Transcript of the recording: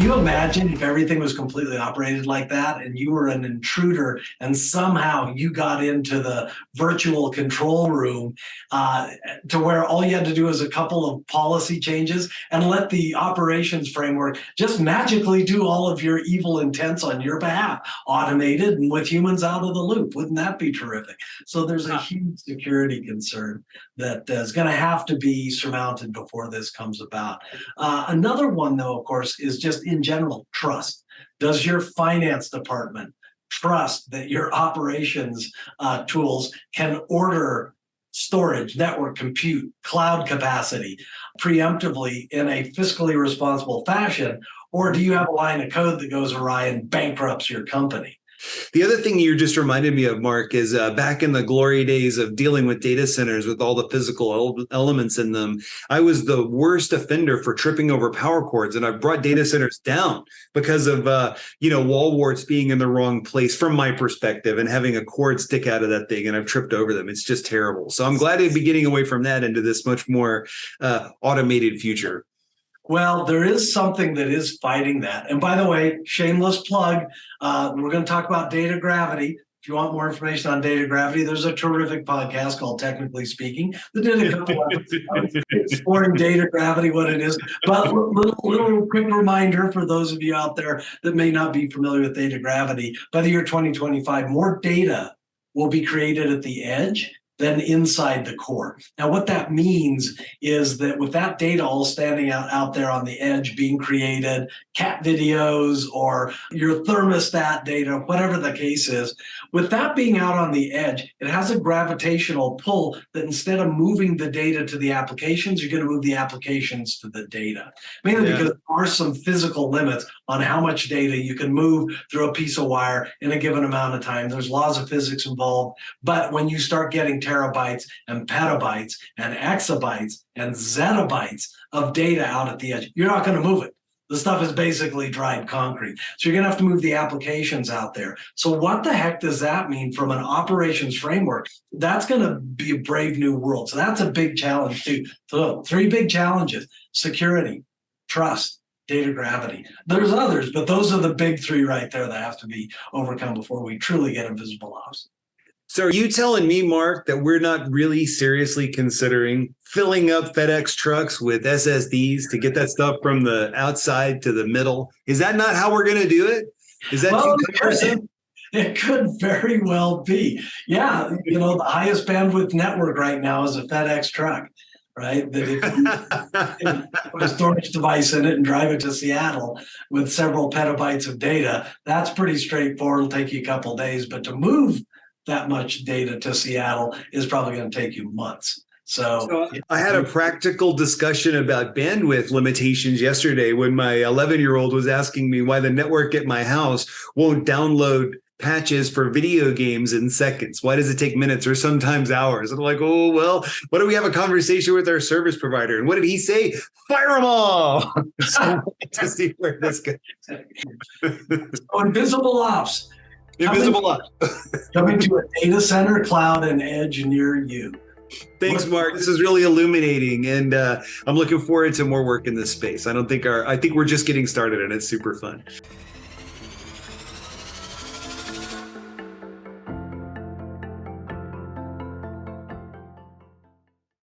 you imagine if everything was completely operated like that and you were an intruder and somehow you got into the virtual control room to where all you had to do was a couple of policy changes and let the operations framework just magically do all of your evil intents on your behalf, automated and with humans out of the loop? Wouldn't that be terrific? So there's a huge security concern that is going to have to be surmounted before this comes about. Another one, though, of course, is just in general trust. Does your finance department trust that your operations tools can order storage, network, compute, cloud capacity preemptively in a fiscally responsible fashion? Or do you have a line of code that goes awry and bankrupts your company? The other thing you just reminded me of, Mark, is back in the glory days of dealing with data centers with all the physical elements in them, I was the worst offender for tripping over power cords. And I've brought data centers down because of, wall warts being in the wrong place from my perspective and having a cord stick out of that thing. And I've tripped over them. It's just terrible. So I'm glad to be getting away from that into this much more automated future. Well, there is something that is fighting that. And by the way, shameless plug, we're going to talk about data gravity. If you want more information on data gravity, there's a terrific podcast called TEKnically Speaking that did a couple episodes exploring data gravity, what it is. But little quick reminder for those of you out there that may not be familiar with data gravity, by the year 2025, more data will be created at the edge than inside the core. Now, what that means is that with that data all standing out there on the edge being created, cat videos or your thermostat data, whatever the case is, with that being out on the edge, it has a gravitational pull that instead of moving the data to the applications, you're going to move the applications to the data. Mainly because there are some physical limits on how much data you can move through a piece of wire in a given amount of time. There's laws of physics involved. But when you start getting terabytes and petabytes and exabytes and zettabytes of data out at the edge, you're not going to move it. The stuff is basically dried concrete. So you're going to have to move the applications out there. So what the heck does that mean from an operations framework? That's going to be a brave new world. So that's a big challenge too. So 3 big challenges: security, trust, data gravity. There's others, but those are the big 3 right there that have to be overcome before we truly get invisible ops. So are you telling me, Mark, that we're not really seriously considering filling up FedEx trucks with SSDs to get that stuff from the outside to the middle? Is that not how we're going to do it? Is that too cumbersome? It could very well be. Yeah, the highest bandwidth network right now is a FedEx truck, right? That if you put a storage device in it and drive it to Seattle with several petabytes of data, that's pretty straightforward. It'll take you a couple of days, but to move that much data to Seattle is probably going to take you months. So I had a practical discussion about bandwidth limitations yesterday when my 11-year-old was asking me why the network at my house won't download patches for video games in seconds. Why does it take minutes or sometimes hours? And I'm like, oh, well, why don't we have a conversation with our service provider? And what did he say? Fire them all. So to see where this goes. Invisible ops. Invisible ops. Coming to a data center, cloud, and edge near you. Thanks, Mark. This is really illuminating, and I'm looking forward to more work in this space. I think we're just getting started, and it's super fun.